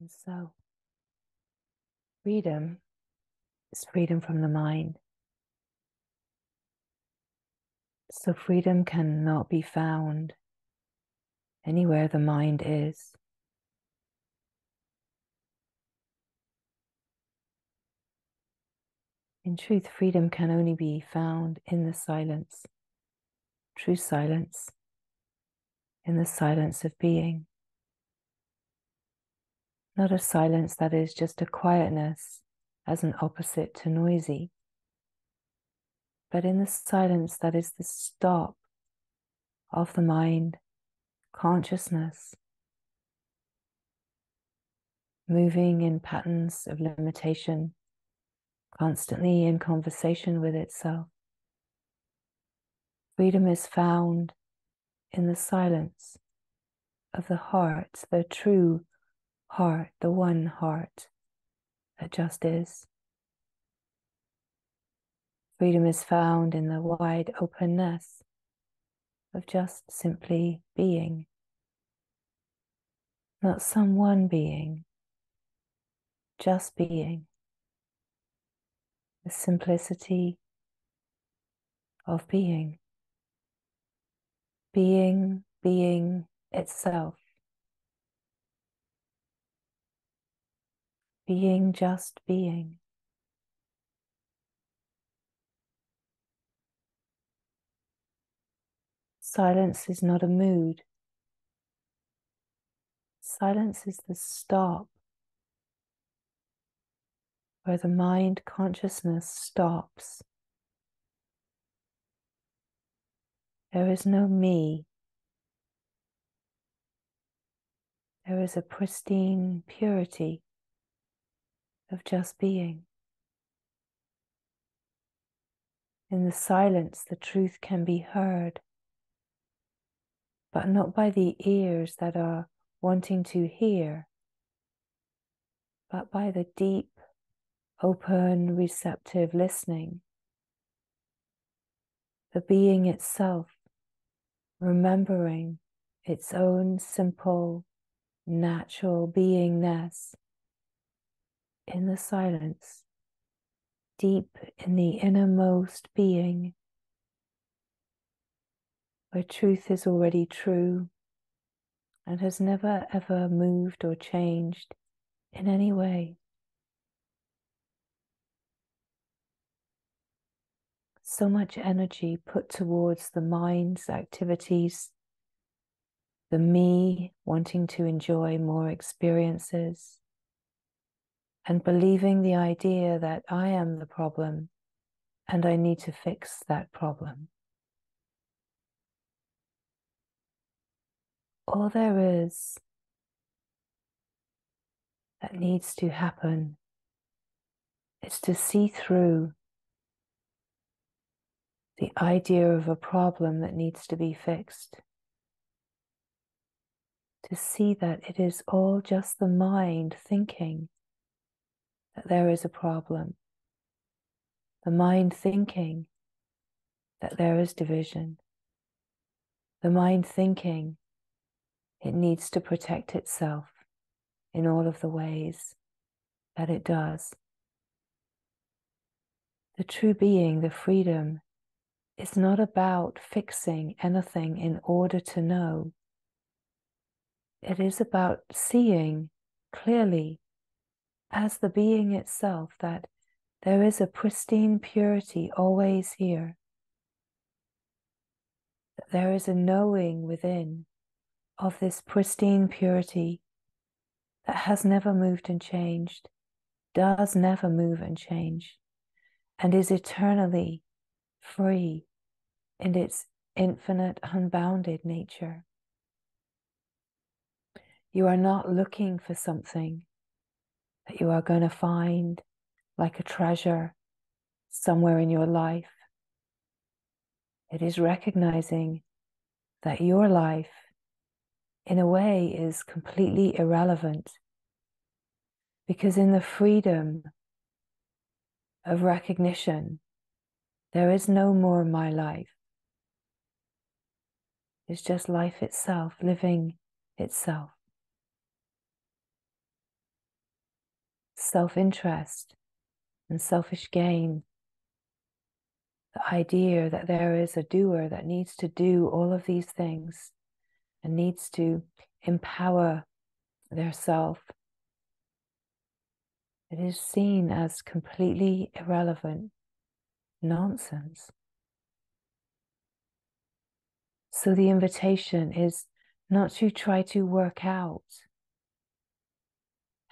And so freedom is freedom from the mind. So freedom cannot be found anywhere the mind is. In truth, freedom can only be found in the silence, true silence, in the silence of being. Not a silence that is just a quietness as an opposite to noisy, but in the silence that is the stop of the mind, consciousness, moving in patterns of limitation, constantly in conversation with itself. Freedom is found in the silence of the heart, the true heart, the one heart that just is. Freedom is found in the wide openness of just simply being. Not some one being, just being. The simplicity of being. Being itself. Being just being. Silence is not a mood. Silence is the stop where the mind consciousness stops. There is no me. There is a pristine purity of just being. In the silence, the truth can be heard, but not by the ears that are wanting to hear, but by the deep, open, receptive listening. The being itself, remembering its own simple, natural beingness in the silence, deep in the innermost being, where truth is already true and has never ever moved or changed in any way. So much energy put towards the mind's activities, the me wanting to enjoy more experiences, and believing the idea that I am the problem and I need to fix that problem. All there is that needs to happen is to see through the idea of a problem that needs to be fixed. To see that it is all just the mind thinking that there is a problem. The mind thinking that there is division. The mind thinking it needs to protect itself in all of the ways that it does. The true being, the freedom, is not about fixing anything in order to know. It is about seeing clearly as the being itself that there is a pristine purity always here. That there is a knowing within of this pristine purity that has never moved and changed, does never move and change, and is eternally free in its infinite, unbounded nature. You are not looking for something that you are going to find like a treasure somewhere in your life. It is recognizing that your life, in a way, is completely irrelevant, because in the freedom of recognition, there is no more my life. It's just life itself, living itself. self-interest and selfish gain. The idea that there is a doer that needs to do all of these things and needs to empower their self. It is seen as completely irrelevant nonsense. So the invitation is not to try to work out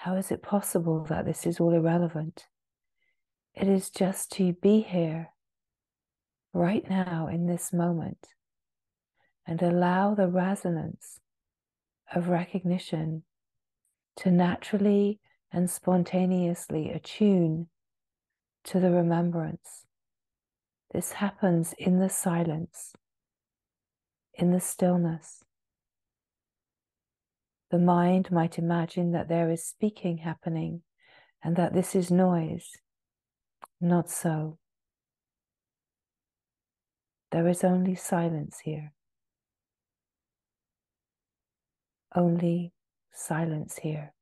how is it possible that this is all irrelevant. It is just to be here right now in this moment and allow the resonance of recognition to naturally and spontaneously attune to the remembrance. This happens in the silence, in the stillness. The mind might imagine that there is speaking happening and that this is noise. Not so. There is only silence here. Only silence here.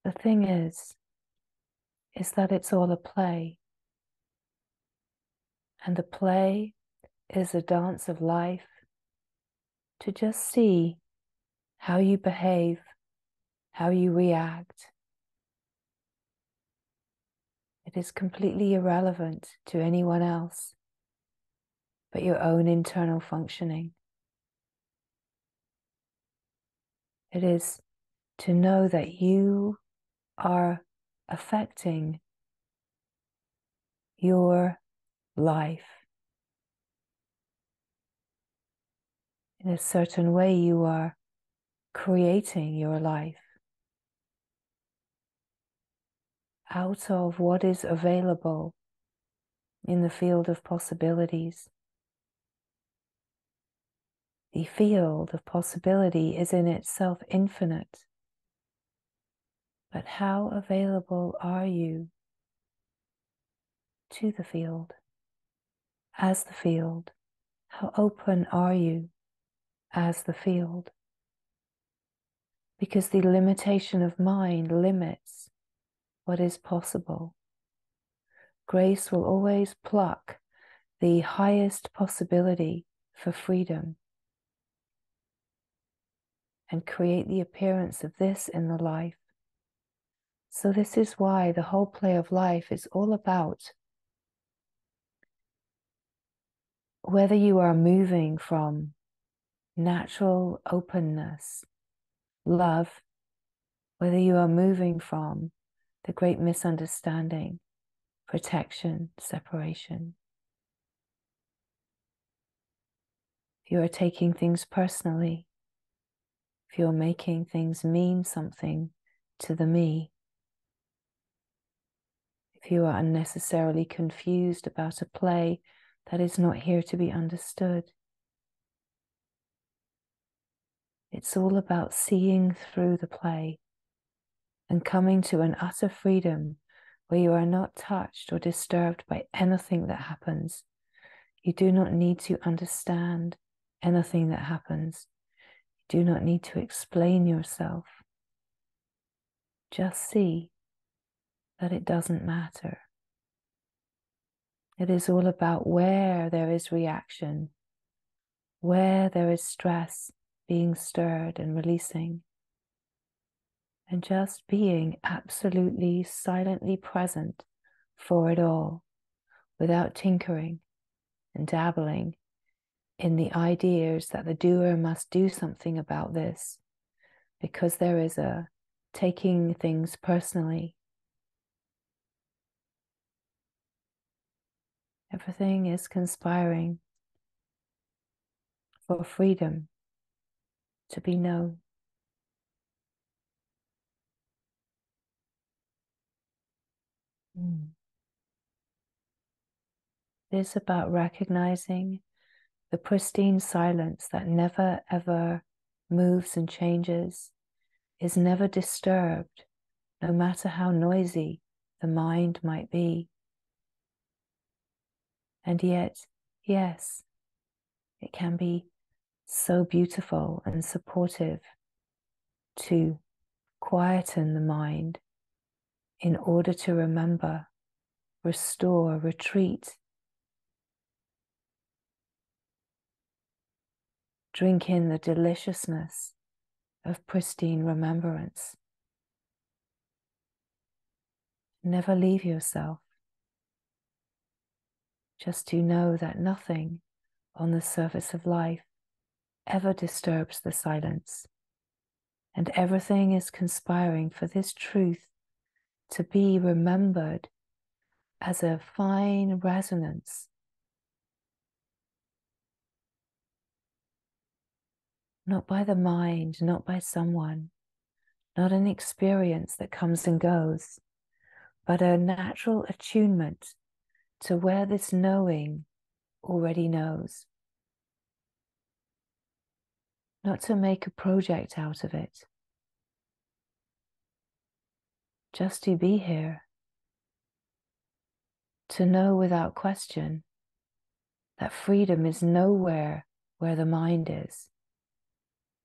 The thing is that it's all a play. And the play is a dance of life to just see how you behave, how you react. It is completely irrelevant to anyone else but your own internal functioning. It is to know that you are affecting your life. In a certain way, you are creating your life out of what is available in the field of possibilities. The field of possibility is in itself infinite. But how available are you to the field, as the field? How open are you as the field? Because the limitation of mind limits what is possible. Grace will always pluck the highest possibility for freedom and create the appearance of this in the life. So this is why the whole play of life is all about whether you are moving from natural openness, love, whether you are moving from the great misunderstanding, protection, separation. If you are taking things personally, if you're making things mean something to the me, if you are unnecessarily confused about a play that is not here to be understood, it's all about seeing through the play and coming to an utter freedom where you are not touched or disturbed by anything that happens. You do not need to understand anything that happens. You do not need to explain yourself. Just see that it doesn't matter. It is all about where there is reaction, where there is stress being stirred and releasing, and just being absolutely silently present for it all without tinkering and dabbling in the ideas that the doer must do something about this because there is a taking things personally. Everything is conspiring for freedom to be known. It is about recognizing the pristine silence that never ever moves and changes, is never disturbed, no matter how noisy the mind might be. And yet, yes, it can be so beautiful and supportive to quieten the mind in order to remember, restore, retreat. Drink in the deliciousness of pristine remembrance. Never leave yourself. Just to know that nothing on the surface of life ever disturbs the silence, and everything is conspiring for this truth to be remembered as a fine resonance, not by the mind, not by someone, not an experience that comes and goes, but a natural attunement to where this knowing already knows. Not to make a project out of it, just to be here, to know without question that freedom is nowhere where the mind is.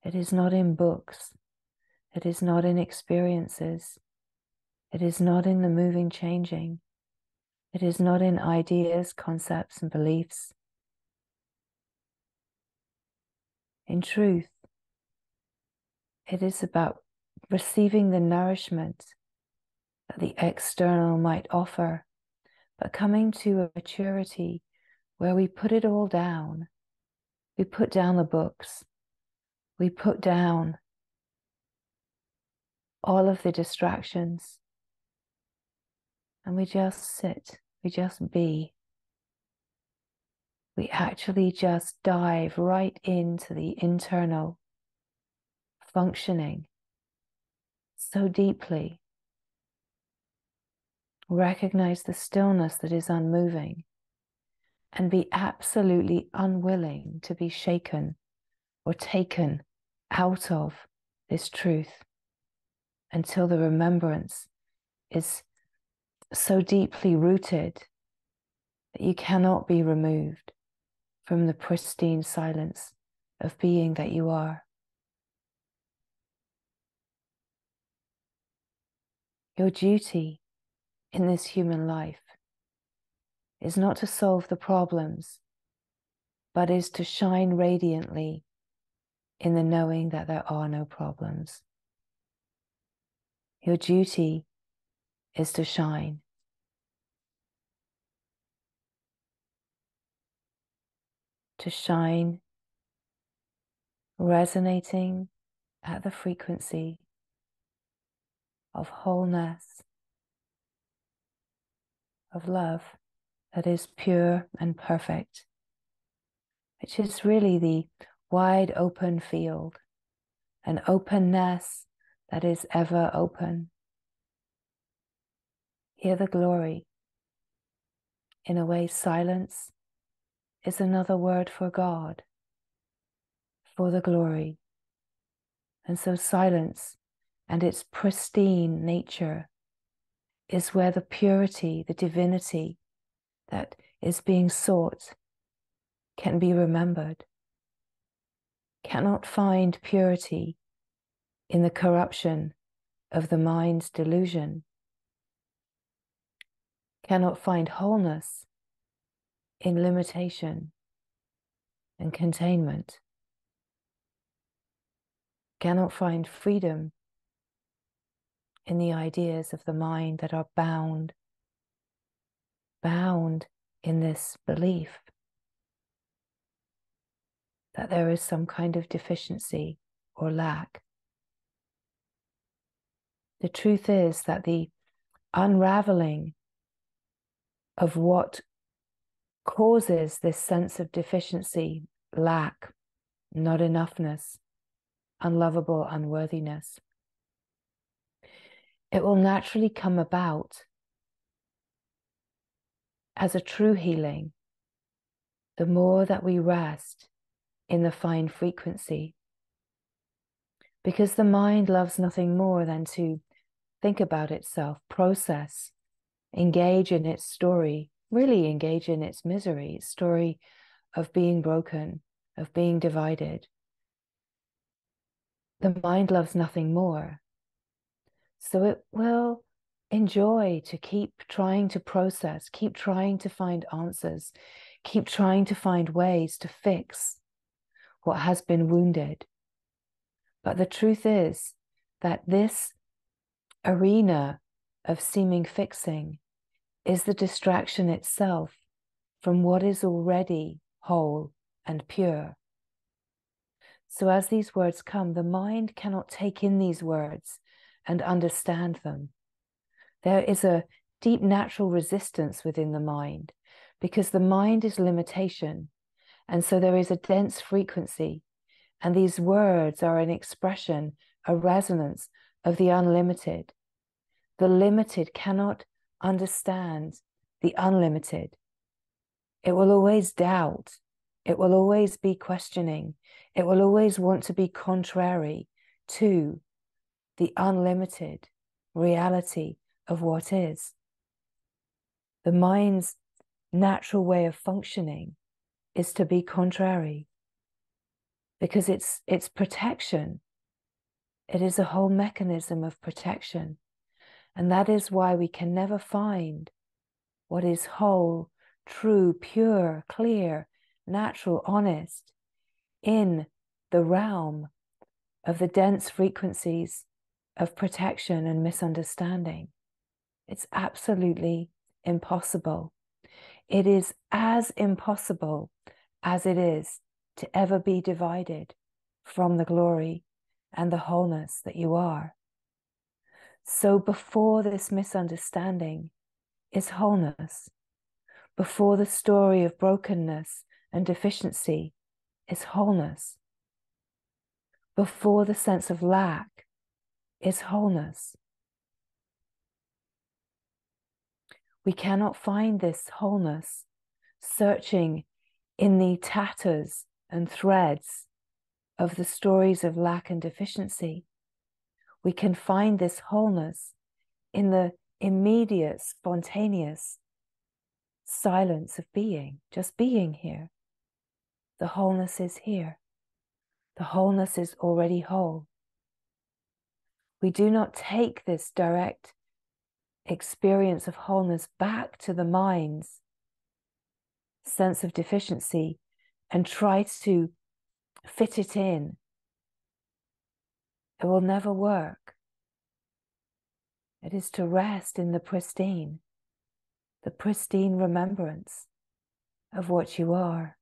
It is not in books. It is not in experiences. It is not in the moving, changing. It is not in ideas, concepts, and beliefs. In truth, it is about receiving the nourishment that the external might offer, but coming to a maturity where we put it all down. We put down the books. We put down all of the distractions. And we just sit. We just be. We actually just dive right into the internal functioning so deeply. Recognize the stillness that is unmoving and be absolutely unwilling to be shaken or taken out of this truth until the remembrance is so deeply rooted that you cannot be removed from the pristine silence of being that you are. Your duty in this human life is not to solve the problems, but is to shine radiantly in the knowing that there are no problems. Your duty is to shine. To shine, resonating at the frequency of wholeness, of love that is pure and perfect, which is really the wide open field, an openness that is ever open. Hear the glory. In a way, silence is another word for God, for the glory. And so silence and its pristine nature is where the purity, the divinity that is being sought can be remembered. Cannot find purity in the corruption of the mind's delusion. Cannot find wholeness in limitation and containment. Cannot find freedom in the ideas of the mind that are bound in this belief that there is some kind of deficiency or lack. The truth is that the unraveling of what causes this sense of deficiency, lack, not enoughness, unlovable unworthiness, it will naturally come about as a true healing, the more that we rest in the fine frequency. Because the mind loves nothing more than to think about itself, process, engage in its story, really engage in its misery, its story of being broken, of being divided. The mind loves nothing more. So it will enjoy to keep trying to process, keep trying to find answers, keep trying to find ways to fix what has been wounded. But the truth is that this arena of seeming fixing is the distraction itself from what is already whole and pure. So as these words come, the mind cannot take in these words and understand them. There is a deep natural resistance within the mind because the mind is limitation. And so there is a dense frequency. And these words are an expression, a resonance of the unlimited. The limited cannot understand the unlimited. It will always doubt. It will always be questioning. It will always want to be contrary to the unlimited reality of what is. The mind's natural way of functioning is to be contrary because it's protection. It is a whole mechanism of protection. And that is why we can never find what is whole, true, pure, clear, natural, honest in the realm of the dense frequencies of protection and misunderstanding. It's absolutely impossible. It is as impossible as it is to ever be divided from the glory and the wholeness that you are. So before this misunderstanding is wholeness. Before the story of brokenness and deficiency is wholeness. Before the sense of lack is wholeness. We cannot find this wholeness searching in the tatters and threads of the stories of lack and deficiency. We can find this wholeness in the immediate, spontaneous silence of being, just being here. The wholeness is here. The wholeness is already whole. We do not take this direct experience of wholeness back to the mind's sense of deficiency and try to fit it in. It will never work. It is to rest in the pristine remembrance of what you are.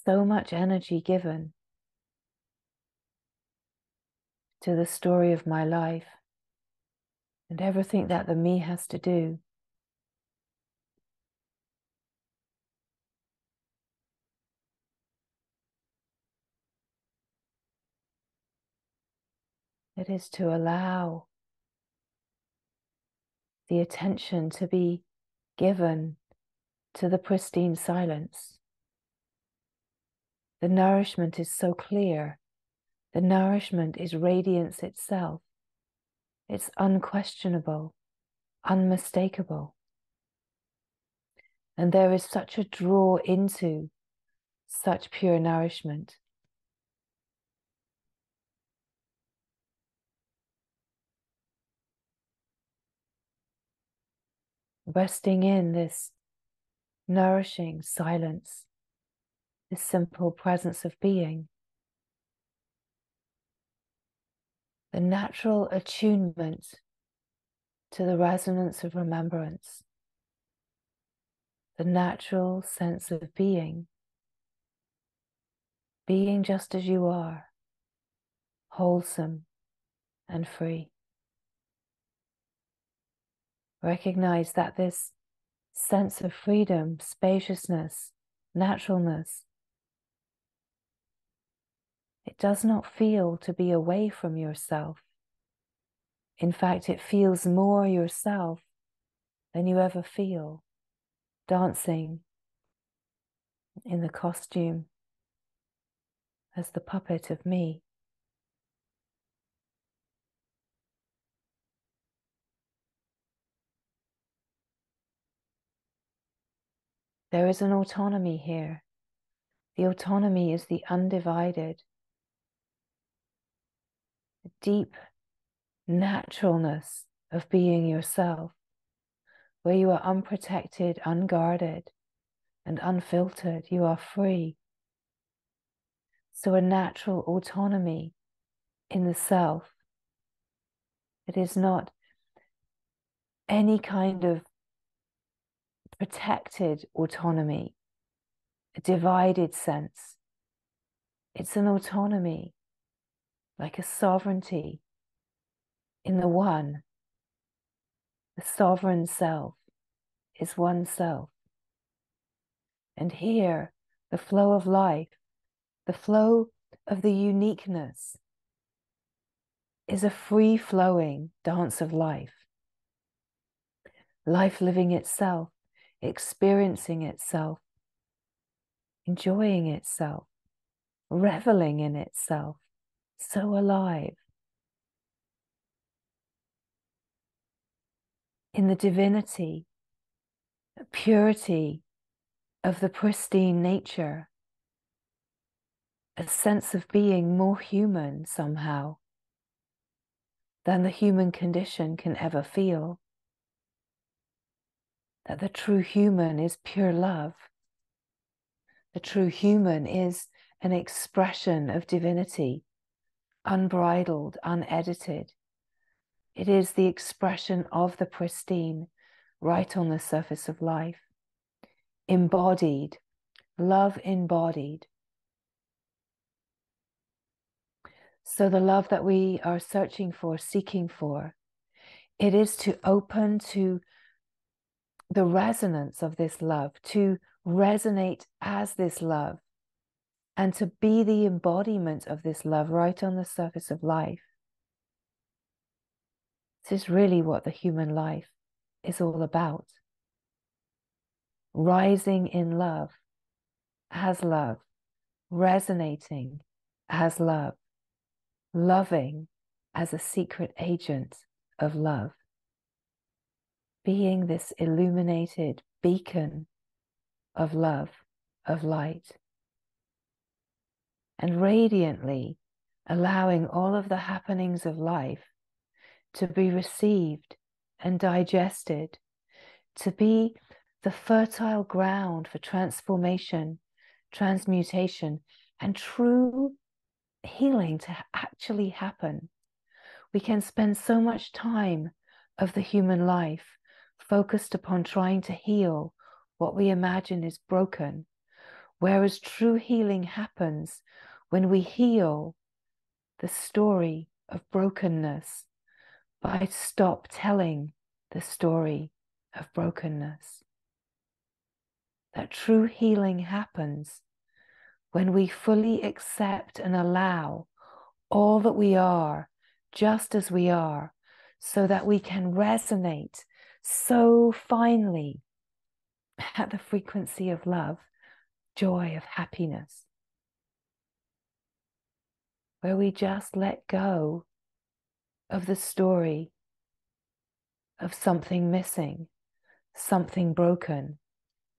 So much energy given to the story of my life and everything that the me has to do. It is to allow the attention to be given to the pristine silence. The nourishment is so clear. The nourishment is radiance itself. It's unquestionable, unmistakable. And there is such a draw into such pure nourishment. Resting in this nourishing silence, this simple presence of being. The natural attunement to the resonance of remembrance. The natural sense of being just as you are, wholesome and free. Recognize that this sense of freedom, spaciousness, naturalness It does not feel to be away from yourself. In fact, it feels more yourself than you ever feel, dancing in the costume as the puppet of me. There is an autonomy here. The autonomy is the undivided, deep naturalness of being yourself, where you are unprotected, unguarded, and unfiltered. You are free. So a natural autonomy in the self. It is not any kind of protected autonomy, a divided sense. It's an autonomy, like a sovereignty in the one. The sovereign self is oneself. And here, the flow of life, the flow of the uniqueness, is a free-flowing dance of life. Life living itself, experiencing itself, enjoying itself, reveling in itself, so alive. In the divinity, the purity of the pristine nature, a sense of being more human somehow than the human condition can ever feel. That the true human is pure love. The true human is an expression of divinity, unbridled, unedited. It is the expression of the pristine right on the surface of life. Embodied, love embodied. So the love that we are searching for, seeking for, it is to open to the resonance of this love, to resonate as this love, and to be the embodiment of this love right on the surface of life. This is really what the human life is all about. Rising in love, as love, resonating as love, loving as a secret agent of love, being this illuminated beacon of love, of light, and radiantly allowing all of the happenings of life to be received and digested, to be the fertile ground for transformation, transmutation, and true healing to actually happen. We can spend so much time of the human life focused upon trying to heal what we imagine is broken, whereas true healing happens when we heal the story of brokenness by stop telling the story of brokenness. That true healing happens when we fully accept and allow all that we are, just as we are, so that we can resonate so finely at the frequency of love, joy, of happiness, where we just let go of the story of something missing, something broken,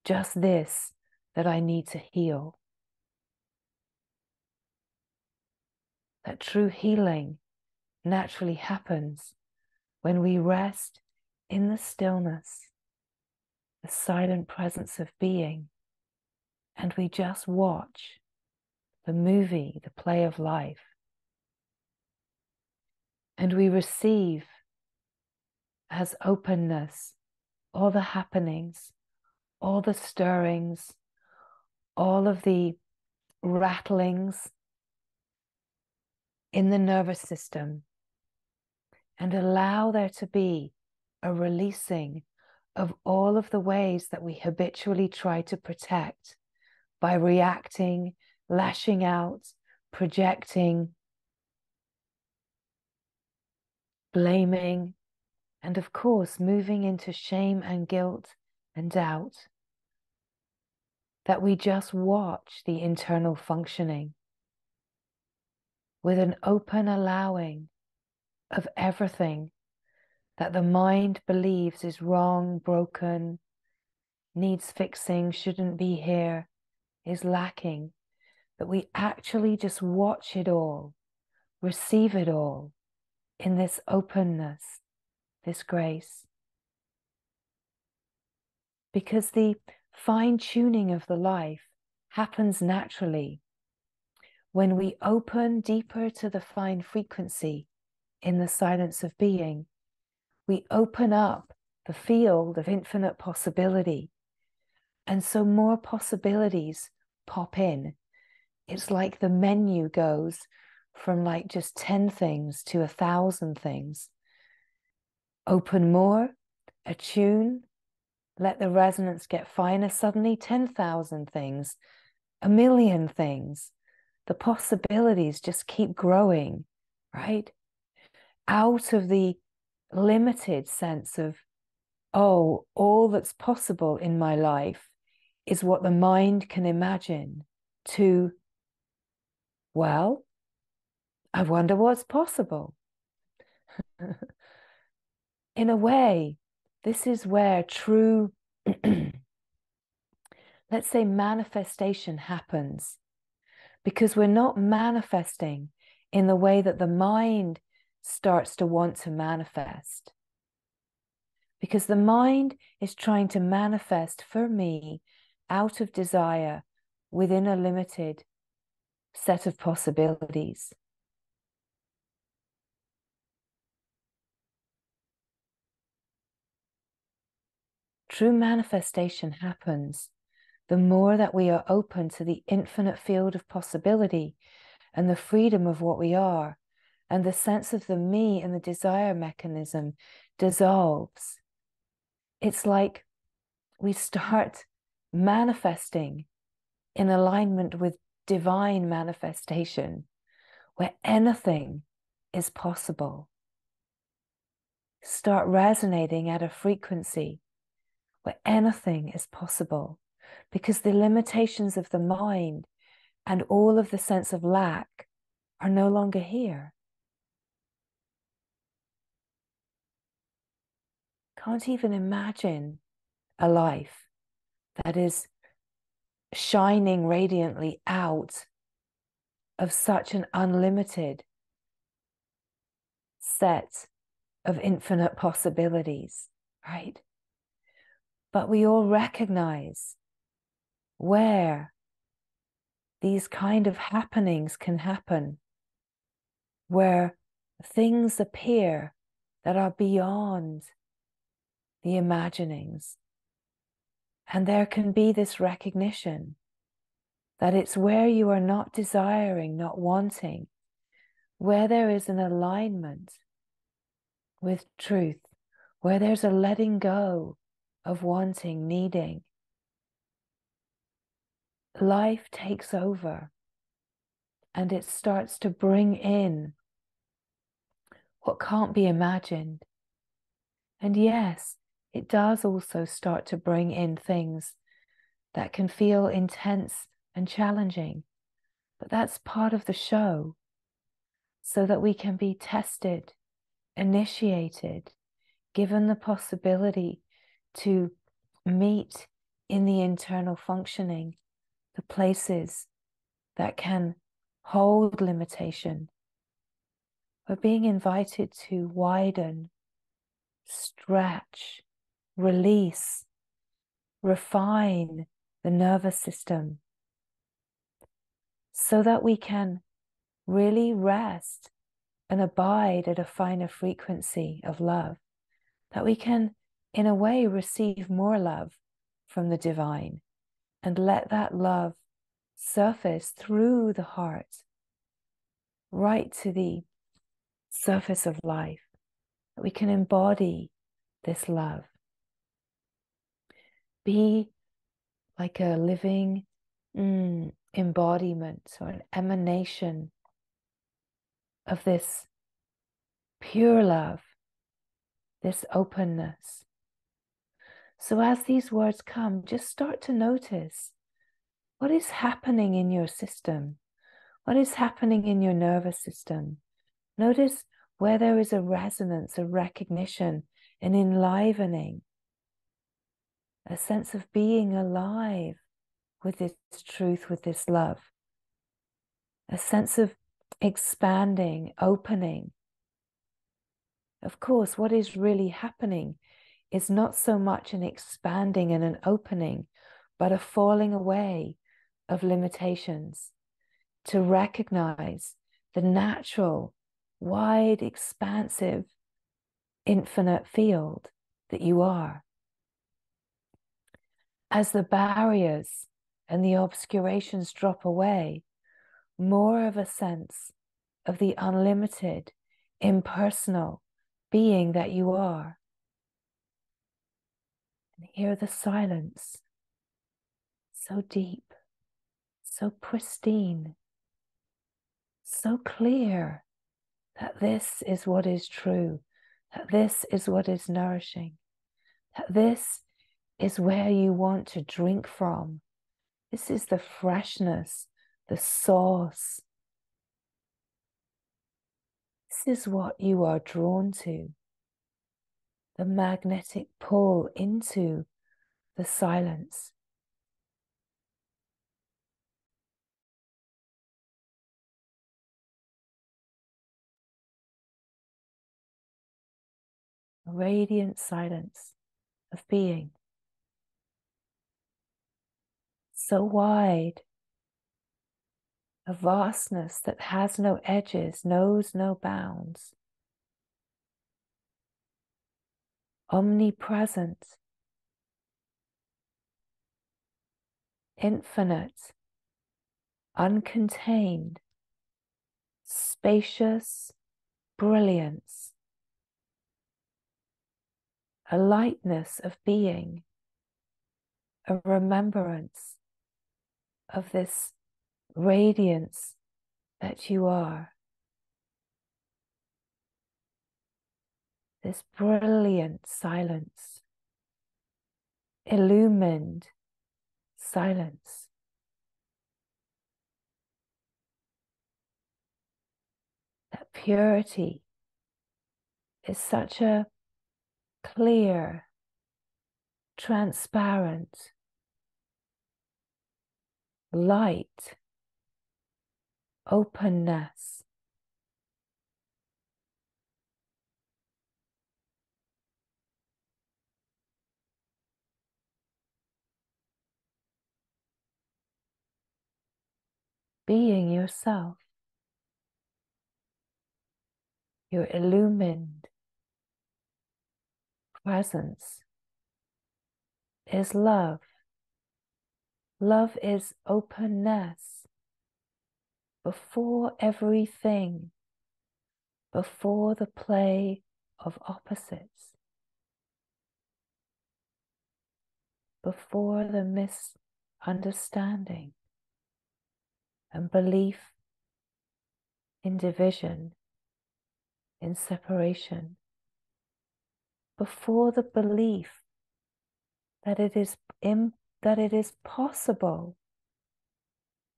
just this that I need to heal. That true healing naturally happens when we rest in the stillness, the silent presence of being, and we just watch the movie, the play of life. And we receive as openness all the happenings, all the stirrings, all of the rattlings in the nervous system, and allow there to be a releasing of all of the ways that we habitually try to protect by reacting, lashing out, projecting, blaming, and of course, moving into shame and guilt and doubt, that we just watch the internal functioning with an open allowing of everything that the mind believes is wrong, broken, needs fixing, shouldn't be here, is lacking, that we actually just watch it all, receive it all in this openness, this grace. Because the fine-tuning of the life happens naturally when we open deeper to the fine frequency in the silence of being. We open up the field of infinite possibility, and so more possibilities pop in. It's like the menu goes from like just 10 things to 1,000 things. Open more, attune, let the resonance get finer. Suddenly 10,000 things, 1,000,000 things. The possibilities just keep growing, right? Out of the limited sense of, oh, all that's possible in my life is what the mind can imagine, to, well, I wonder what's possible. In a way, this is where true, let's say, manifestation happens, because we're not manifesting in the way that the mind starts to want to manifest. Because the mind is trying to manifest for me out of desire within a limited set of possibilities. True manifestation happens the more that we are open to the infinite field of possibility and the freedom of what we are, and the sense of the me and the desire mechanism dissolves. It's like we start manifesting in alignment with divine manifestation, where anything is possible. Start resonating at a frequency where anything is possible, because the limitations of the mind and all of the sense of lack are no longer here. Can't even imagine a life that is shining radiantly out of such an unlimited set of infinite possibilities, right? But we all recognize where these kind of happenings can happen, where things appear that are beyond the imaginings. And there can be this recognition that it's where you are not desiring, not wanting, where there is an alignment with truth, where there's a letting go of wanting, needing. Life takes over and it starts to bring in what can't be imagined. And yes, it does also start to bring in things that can feel intense and challenging, but that's part of the show, so that we can be tested, initiated, given the possibility to meet in the internal functioning, the places that can hold limitation. We're being invited to widen, stretch, release, refine the nervous system, so that we can really rest and abide at a finer frequency of love, that we can, in a way, receive more love from the divine and let that love surface through the heart, right to the surface of life, that we can embody this love. Be like a living embodiment or an emanation of this pure love, this openness. So as these words come, just start to notice what is happening in your system, what is happening in your nervous system. Notice where there is a resonance, a recognition, an enlivening, a sense of being alive with this truth, with this love, a sense of expanding, opening. Of course, what is really happening is not so much an expanding and an opening, but a falling away of limitations, to recognize the natural, wide, expansive, infinite field that you are. As the barriers and the obscurations drop away, more of a sense of the unlimited, impersonal being that you are. And hear the silence, so deep, so pristine, so clear that this is what is true, that this is what is nourishing, that this is where you want to drink from. This is the freshness, the sauce. This is what you are drawn to, the magnetic pull into the silence. A radiant silence of being. So wide, a vastness that has no edges, knows no bounds. Omnipresent, infinite, uncontained, spacious brilliance, a lightness of being, a remembrance of this radiance that you are, this brilliant silence, illumined silence. That purity is such a clear, transparent light, openness. Being yourself, your illumined presence is love. Love is openness before everything, before the play of opposites, before the misunderstanding and belief in division, in separation, before the belief that it is possible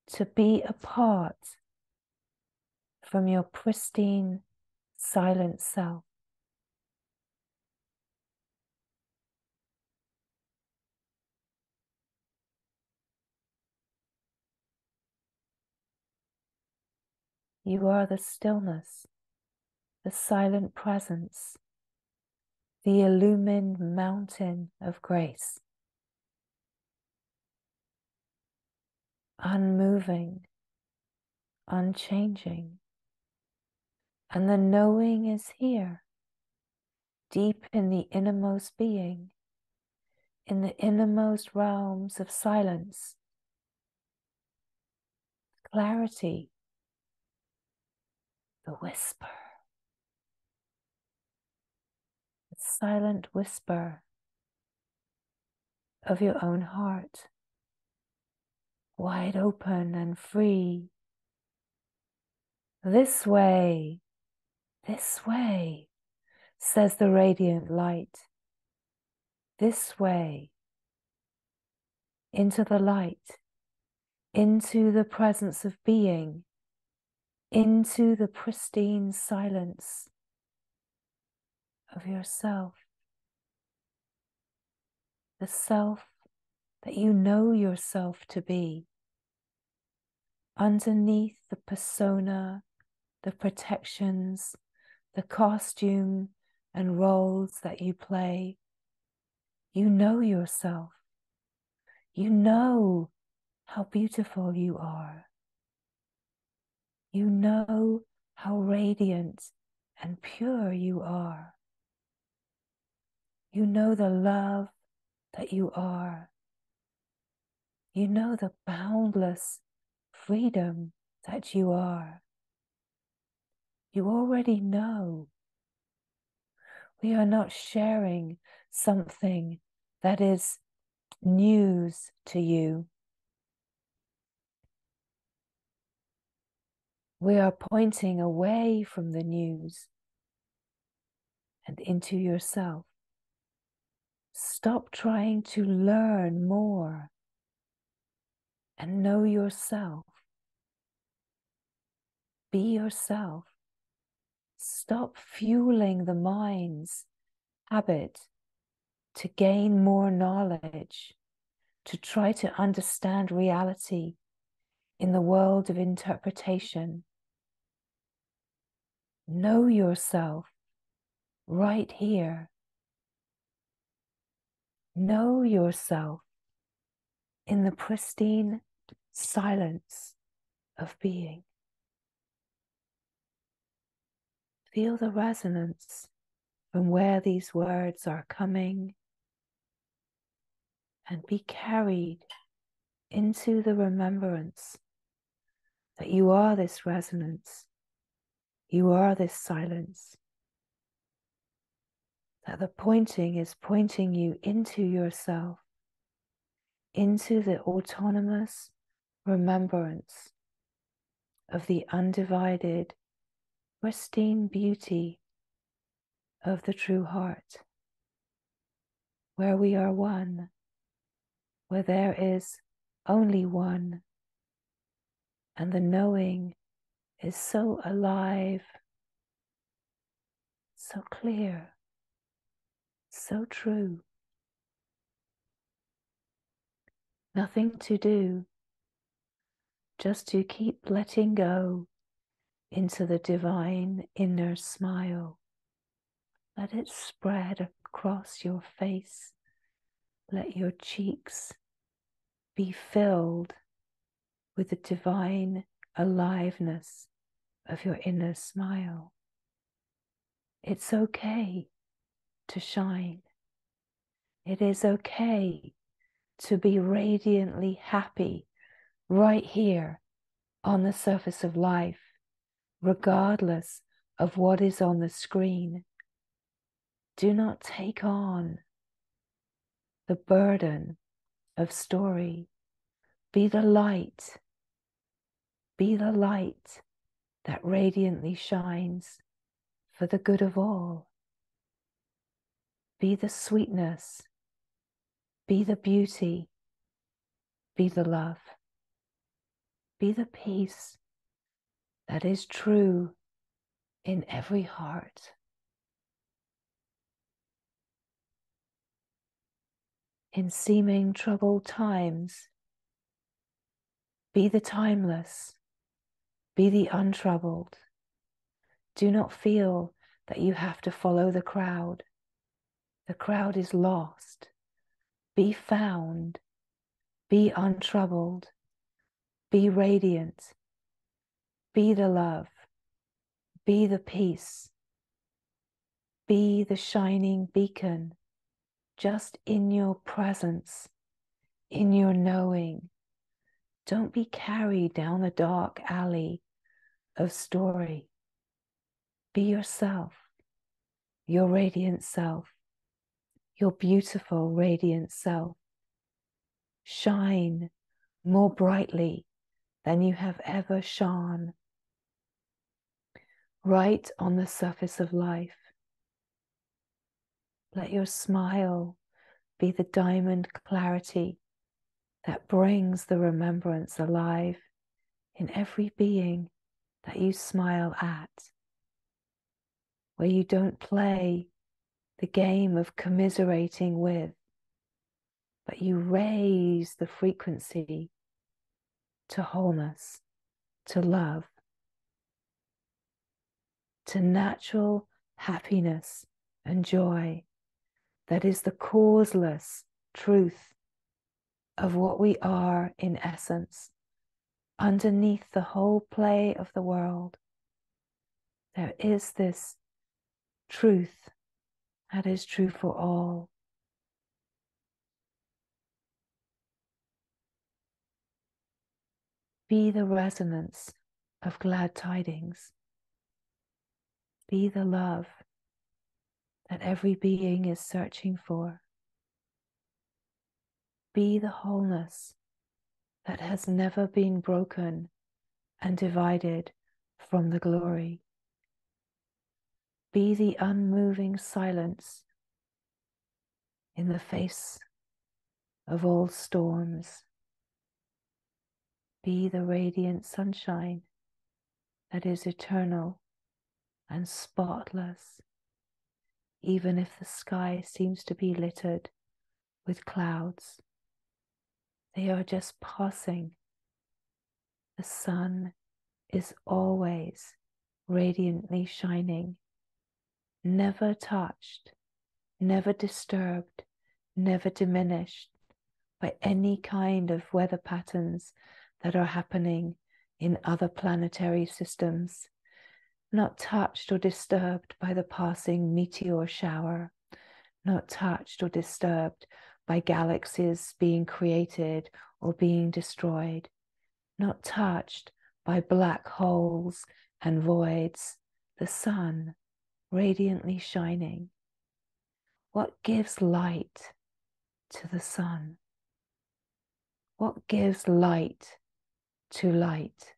to be apart from your pristine, silent self. You are the stillness, the silent presence, the illumined mountain of grace, unmoving, unchanging. And the knowing is here, deep in the innermost being, in the innermost realms of silence, clarity, the whisper, the silent whisper of your own heart, wide open and free. This way, says the radiant light. This way, into the light, into the presence of being, into the pristine silence of yourself, the self that you know yourself to be, underneath the persona, the protections, the costume and roles that you play. You know yourself. You know how beautiful you are. You know how radiant and pure you are. You know the love that you are. You know the boundless freedom that you are. You already know. We are not sharing something that is news to you. We are pointing away from the news and into yourself. Stop trying to learn more and know yourself. Be yourself. Stop fueling the mind's habit to gain more knowledge, to try to understand reality in the world of interpretation. Know yourself right here. Know yourself in the pristine silence of being. Feel the resonance from where these words are coming, and be carried into the remembrance that you are this resonance, you are this silence, that the pointing is pointing you into yourself, into the autonomous remembrance of the undivided, pristine beauty of the true heart, where we are one, where there is only one, and the knowing is so alive, so clear, so true. Nothing to do, just to keep letting go into the divine inner smile. Let it spread across your face. Let your cheeks be filled with the divine aliveness of your inner smile. It's okay to shine. It is okay to be radiantly happy right here on the surface of life, regardless of what is on the screen. Do not take on the burden of story. Be the light. Be the light that radiantly shines for the good of all. Be the sweetness. Be the beauty. Be the love. Be the peace that is true in every heart. In seeming troubled times, be the timeless. Be the untroubled. Do not feel that you have to follow the crowd. The crowd is lost. Be found. Be untroubled. Be radiant. Be the love. Be the peace. Be the shining beacon, just in your presence, in your knowing. Don't be carried down the dark alley of story. Be yourself, your radiant self, your beautiful radiant self. Shine more brightly than you have ever shone, right on the surface of life. Let your smile be the diamond clarity that brings the remembrance alive in every being that you smile at, where you don't play the game of commiserating with, but you raise the frequency to wholeness, to love, to natural happiness and joy that is the causeless truth of what we are in essence. Underneath the whole play of the world, there is this truth that is true for all. Be the resonance of glad tidings. Be the love that every being is searching for. Be the wholeness that has never been broken and divided from the glory. Be the unmoving silence in the face of all storms. Be the radiant sunshine that is eternal and spotless, even if the sky seems to be littered with clouds. They are just passing. The sun is always radiantly shining, never touched, never disturbed, never diminished by any kind of weather patterns that are happening in other planetary systems, not touched or disturbed by the passing meteor shower, not touched or disturbed by galaxies being created or being destroyed, not touched by black holes and voids. The sun radiantly shining. What gives light to the sun? What gives light to light?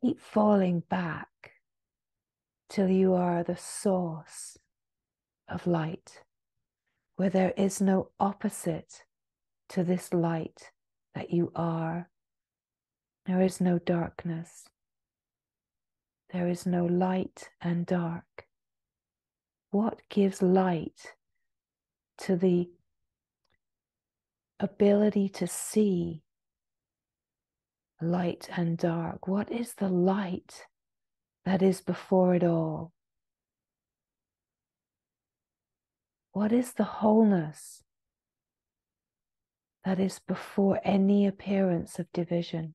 Keep falling back till you are the source of light, where there is no opposite to this light that you are. There is no darkness. There is no light and dark. What gives light to the ability to see light and dark? What is the light that is before it all? What is the wholeness that is before any appearance of division?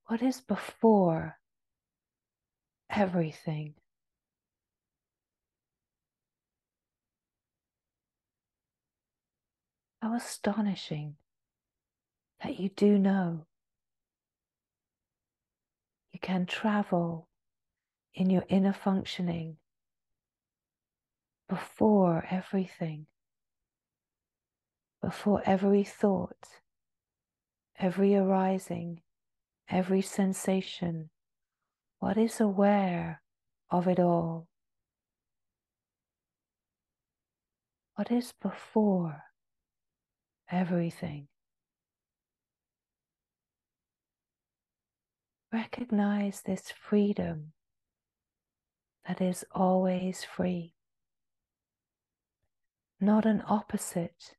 What is before everything? How astonishing that you do know. You can travel in your inner functioning before everything, before every thought, every arising, every sensation. What is aware of it all? What is before everything? Recognize this freedom that is always free, not an opposite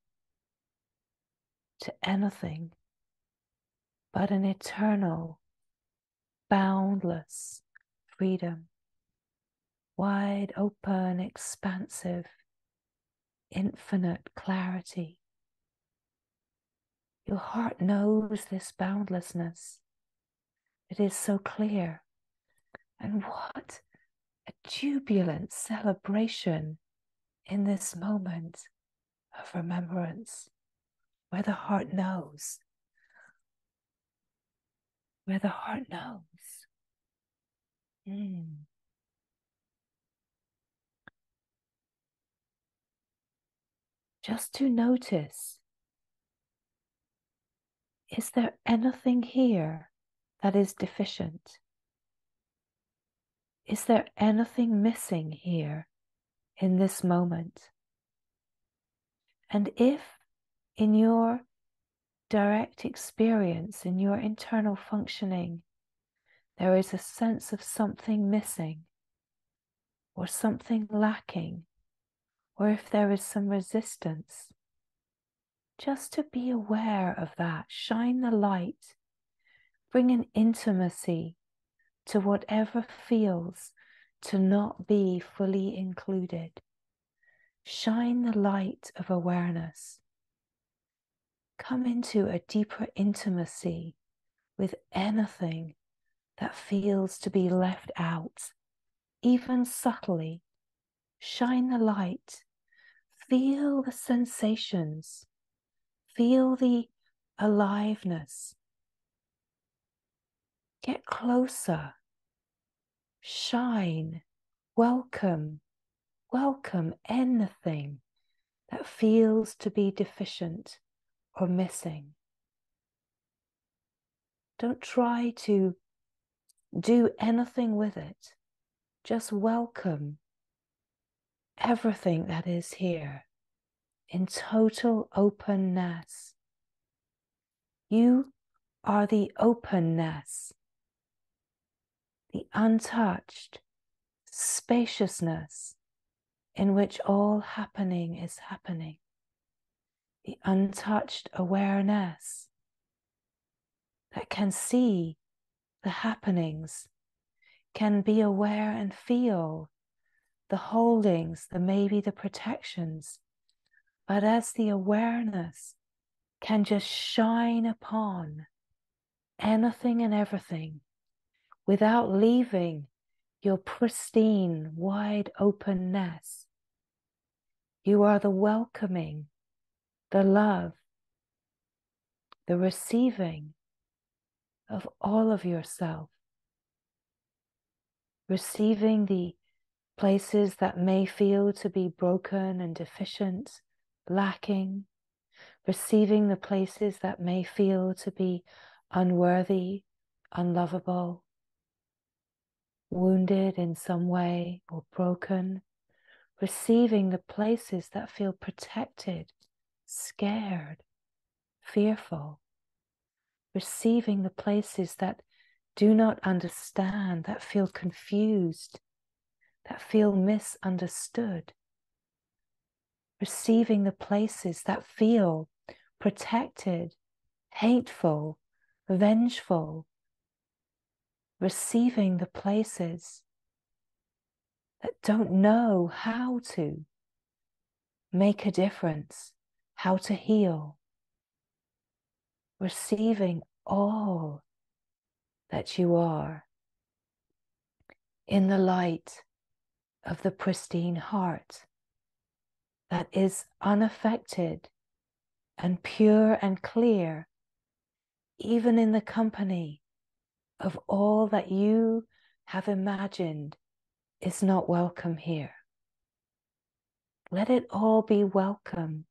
to anything, but an eternal, boundless freedom, wide open, expansive, infinite clarity. Your heart knows this boundlessness. It is so clear. And what a jubilant celebration in this moment of remembrance, where the heart knows, where the heart knows. just to notice, is there anything here that is deficient? Is there anything missing here in this moment? And if in your direct experience, in your internal functioning, there is a sense of something missing or something lacking, or if there is some resistance, just to be aware of that, shine the light, bring an intimacy to whatever feels to not be fully included. Shine the light of awareness. Come into a deeper intimacy with anything that feels to be left out, even subtly. Shine the light. Feel the sensations. Feel the aliveness. Get closer. Shine. Welcome. Welcome anything that feels to be deficient or missing. Don't try to do anything with it. Just welcome everything that is here in total openness. You are the openness, the untouched spaciousness in which all happening is happening, the untouched awareness that can see the happenings, can be aware and feel the holdings, maybe the protections, but as the awareness can just shine upon anything and everything without leaving your pristine, wide openness. You are the welcoming, the love, the receiving of all of yourself, receiving the places that may feel to be broken and deficient, lacking, receiving the places that may feel to be unworthy, unlovable, wounded in some way or broken, receiving the places that feel protected, scared, fearful, receiving the places that do not understand, that feel confused, that feel misunderstood, receiving the places that feel protected, hateful, vengeful, receiving the places that don't know how to make a difference, how to heal, receiving all that you are in the light of the pristine heart that is unaffected and pure and clear, even in the company of all that you have imagined is not welcome here. Let it all be welcome,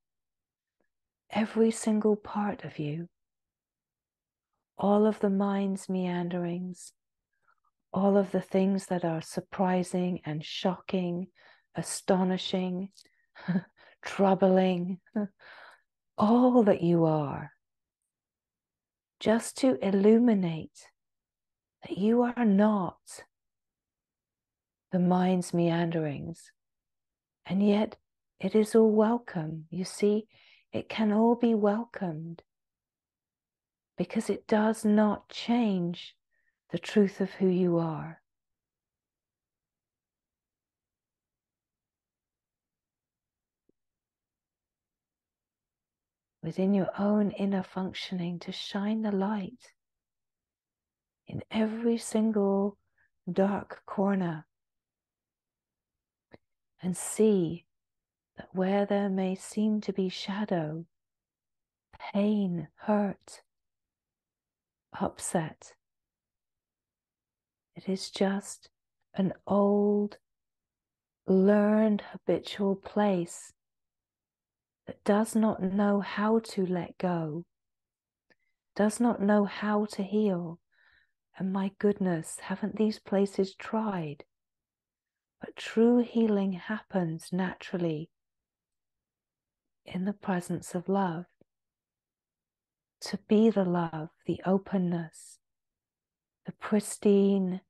every single part of you, all of the mind's meanderings, all of the things that are surprising and shocking, astonishing, troubling, all that you are, just to illuminate that you are not the mind's meanderings, and yet it is all welcome. You see, it can all be welcomed because it does not change the truth of who you are. Within your own inner functioning, to shine the light in every single dark corner and see that where there may seem to be shadow, pain, hurt, upset, it is just an old, learned, habitual place that does not know how to let go, does not know how to heal. And my goodness, haven't these places tried? But true healing happens naturally in the presence of love. To be the love, the openness, the pristine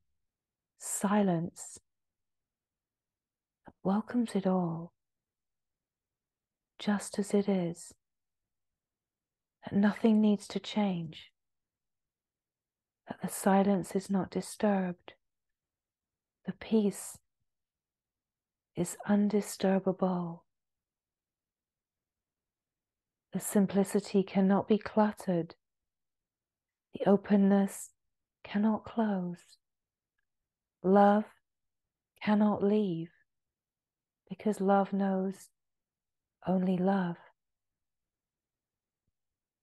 silence that welcomes it all, just as it is, that nothing needs to change, that the silence is not disturbed, the peace is undisturbable, the simplicity cannot be cluttered, the openness cannot close, love cannot leave, because love knows only love.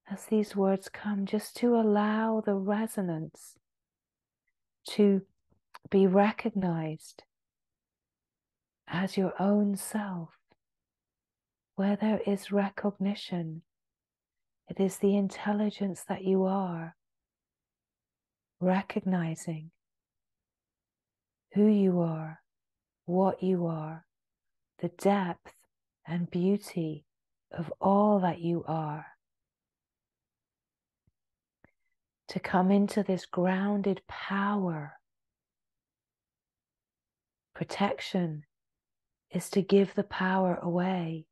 As these words come, just to allow the resonance to be recognized as your own self. Where there is recognition, it is the intelligence that you are, recognizing who you are, what you are, the depth and beauty of all that you are. To come into this grounded power. Protection is to give the power away,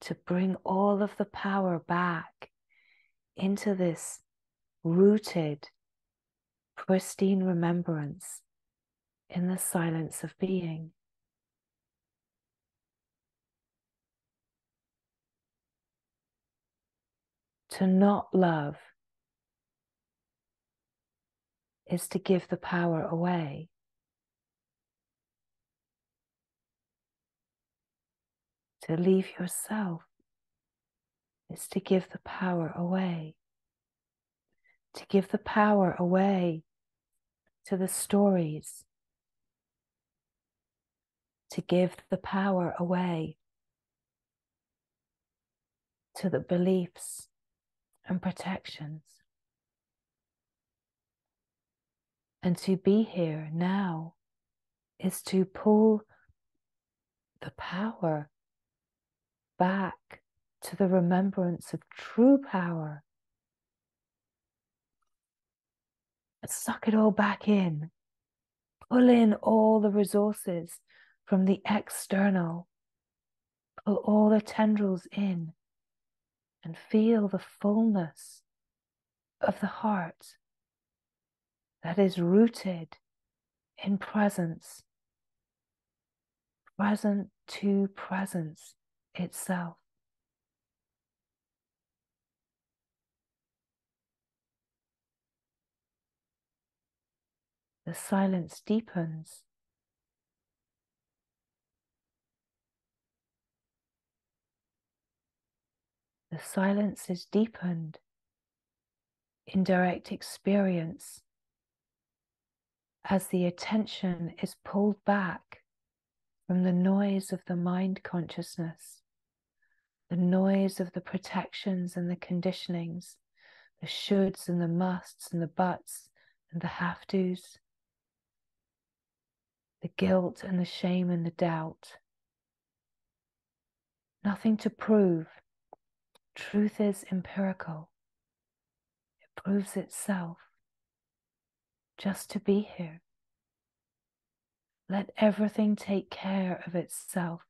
to bring all of the power back into this rooted, pristine remembrance in the silence of being. To not love is to give the power away. To leave yourself is to give the power away. To give the power away to the stories. To give the power away to the beliefs and protections. And to be here now is to pull the power back to the remembrance of true power. And suck it all back in. Pull in all the resources from the external. Pull all the tendrils in and feel the fullness of the heart that is rooted in presence, present to presence itself. The silence deepens. The silence is deepened in direct experience as the attention is pulled back from the noise of the mind consciousness, the noise of the protections and the conditionings, the shoulds and the musts and the buts and the have-tos, the guilt and the shame and the doubt. Nothing to prove. Truth is empirical. It proves itself. Just to be here. Let everything take care of itself.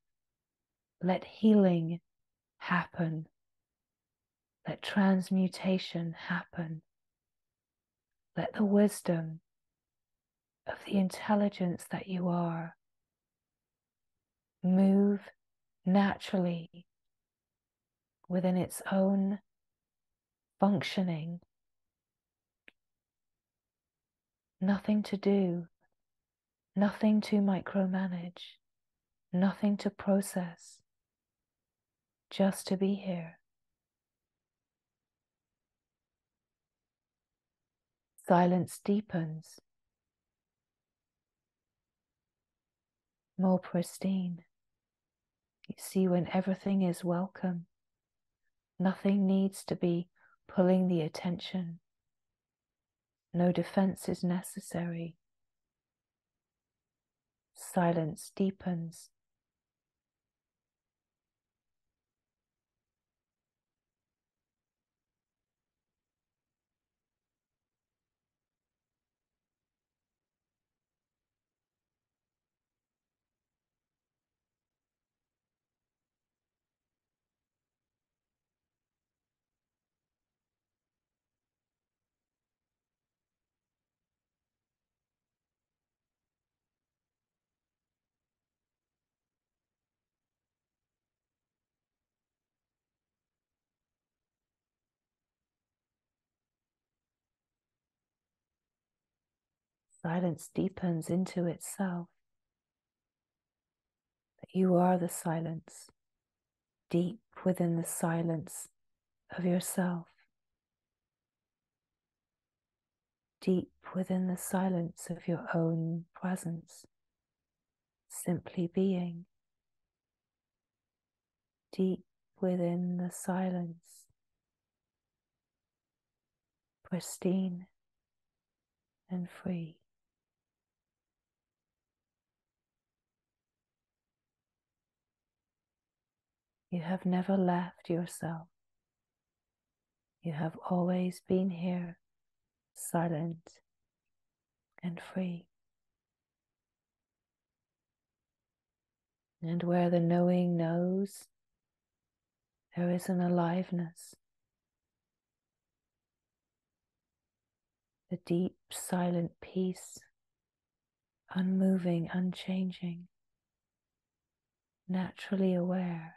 Let healing happen. Let transmutation happen. Let the wisdom of the intelligence that you are move naturally within its own functioning. Nothing to do, nothing to micromanage, nothing to process, just to be here. Silence deepens, more pristine. You see, when everything is welcome, nothing needs to be pulling the attention. No defense is necessary. Silence deepens. Silence deepens into itself. That you are the silence, deep within the silence of yourself, deep within the silence of your own presence, simply being, deep within the silence, pristine and free. You have never left yourself. You have always been here, silent and free. And where the knowing knows, there is an aliveness, the deep, silent peace, unmoving, unchanging, naturally aware,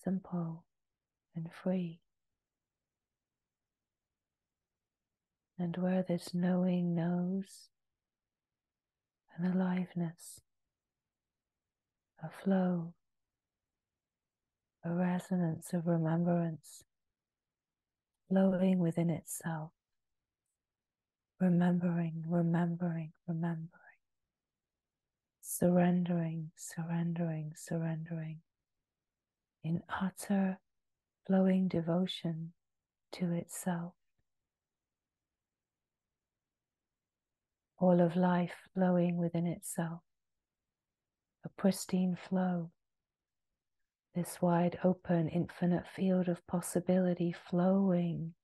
simple and free. And where this knowing knows, an aliveness, a flow, a resonance of remembrance, flowing within itself, remembering, remembering, remembering, surrendering, surrendering, surrendering, in utter flowing devotion to itself. All of life flowing within itself, a pristine flow, this wide open infinite field of possibility flowing,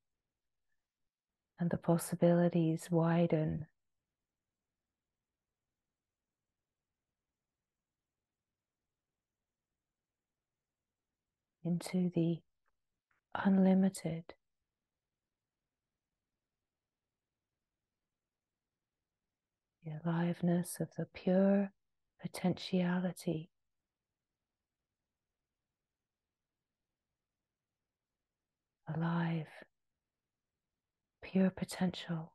and the possibilities widen into the unlimited, the aliveness of the pure potentiality, alive, pure potential,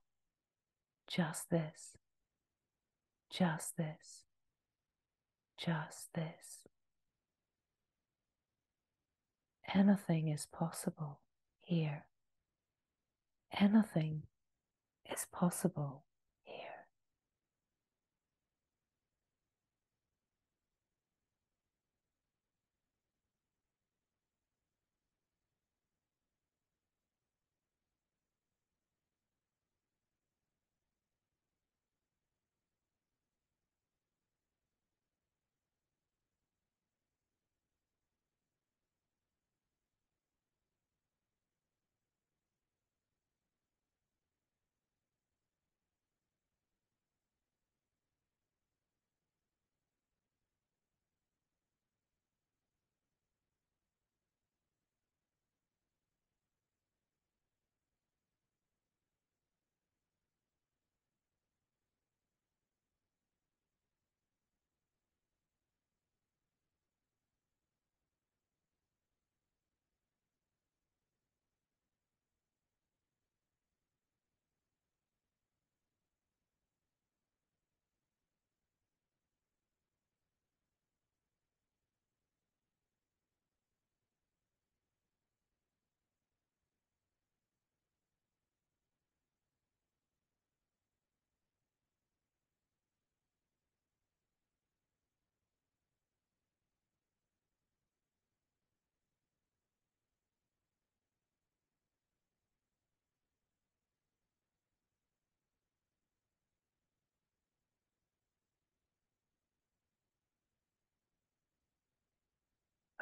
just this, just this, just this. Anything is possible here. Anything is possible here.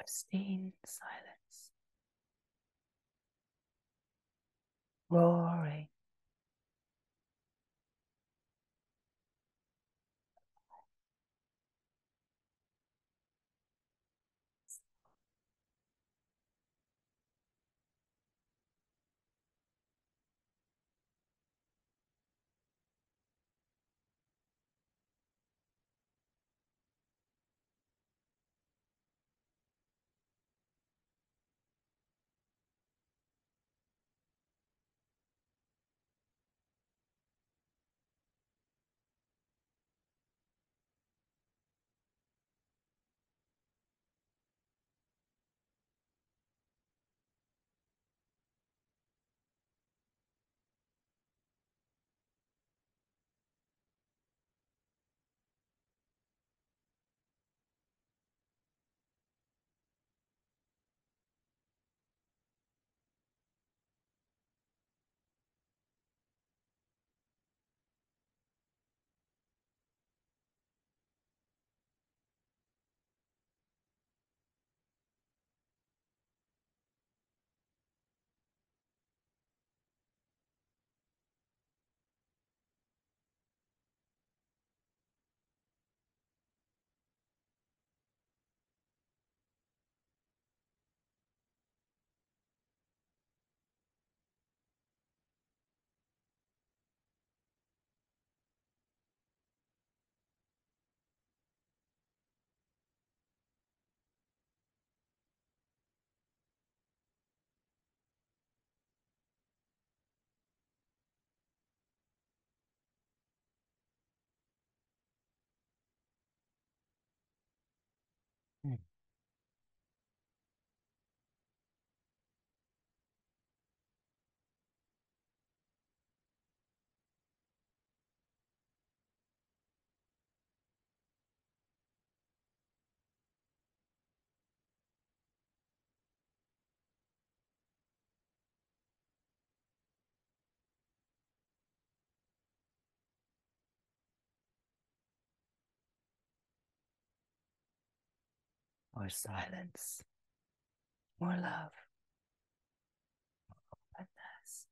pristine silence, roaring, more silence, more love, openness.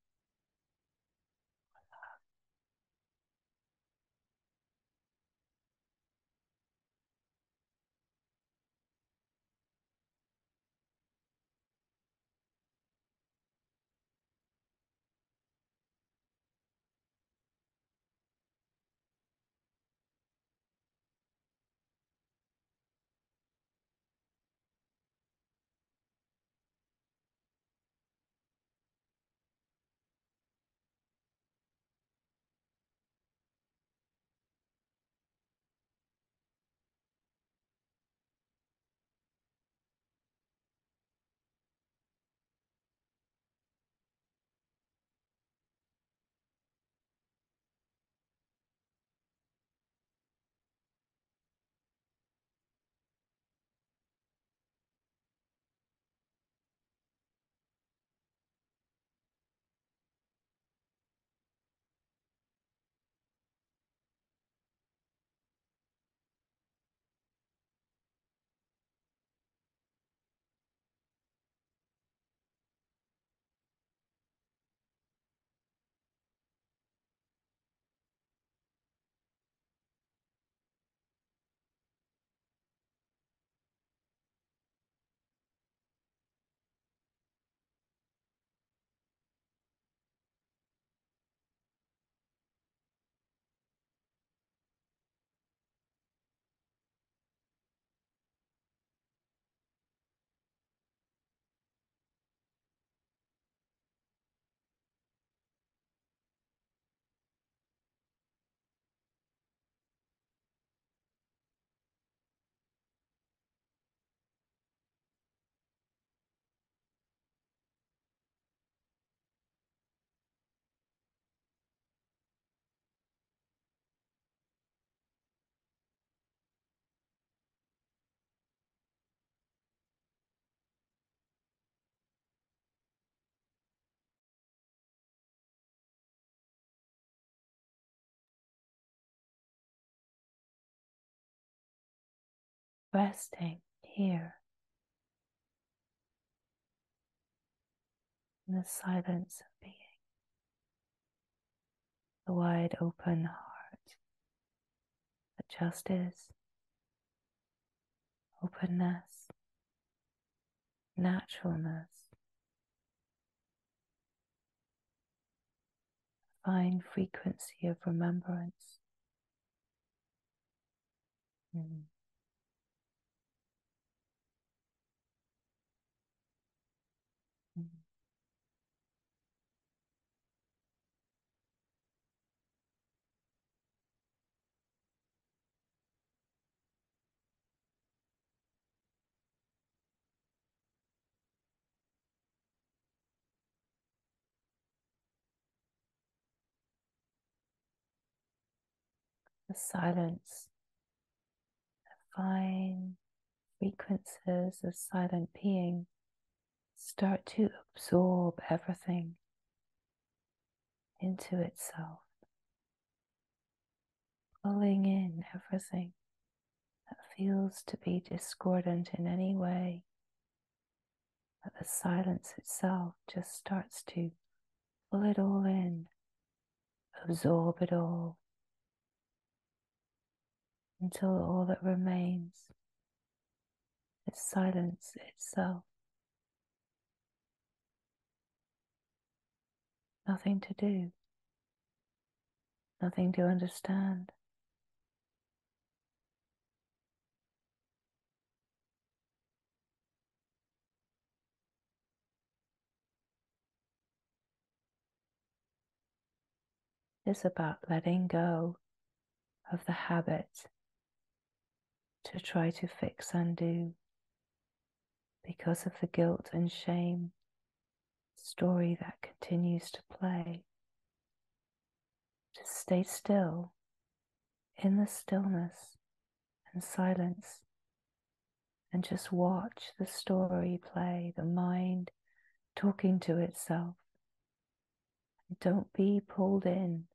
Resting here in the silence of being, the wide open heart that just is, openness, naturalness, fine frequency of remembrance. Mm. Mm. The silence, fine frequencies of silent being start to absorb everything into itself, pulling in everything that feels to be discordant in any way, that the silence itself just starts to pull it all in, absorb it all, until all that remains is silence itself. Nothing to do, nothing to understand. It's about letting go of the habit to try to fix and do because of the guilt and shame story that continues to play. To stay still in the stillness and silence and just watch the story play, the mind talking to itself. Don't be pulled in.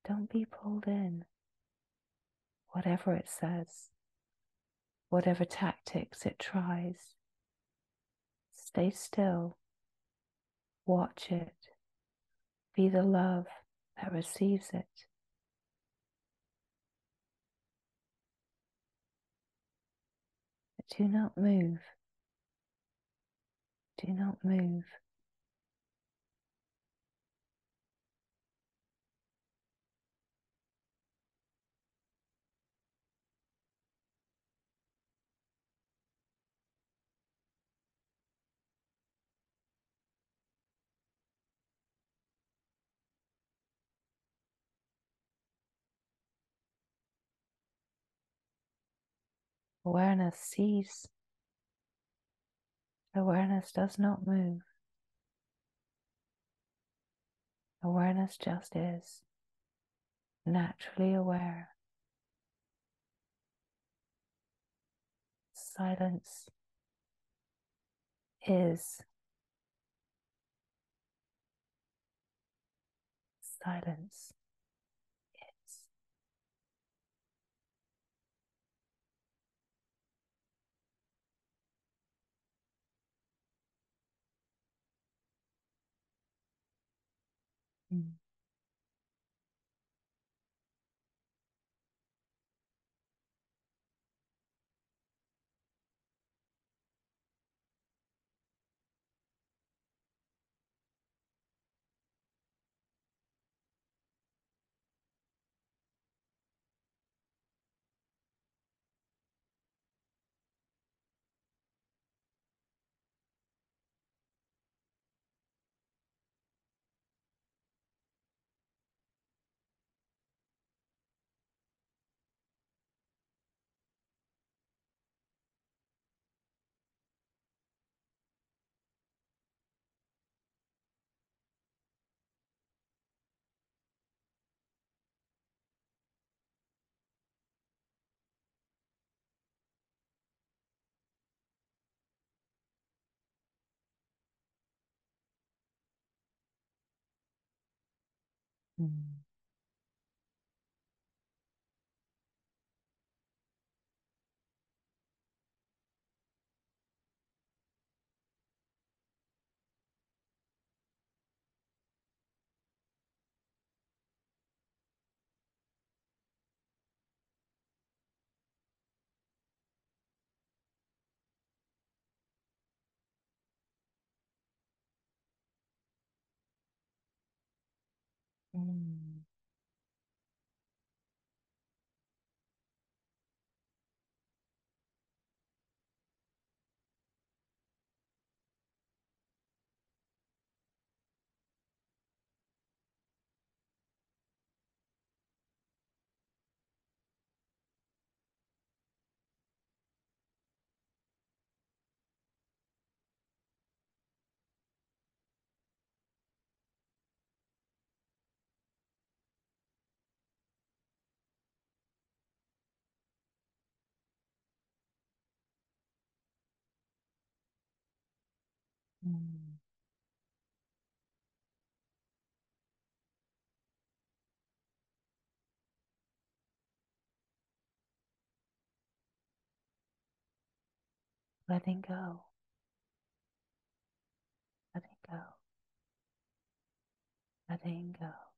Don't be pulled in. Whatever it says, whatever tactics it tries, stay still, watch it, be the love that receives it. But do not move. Do not move. Awareness sees. Awareness does not move. Awareness just is, naturally aware. Silence is. Silence is. Mm. Mm. Mm. Mm. Letting go, letting go, letting go.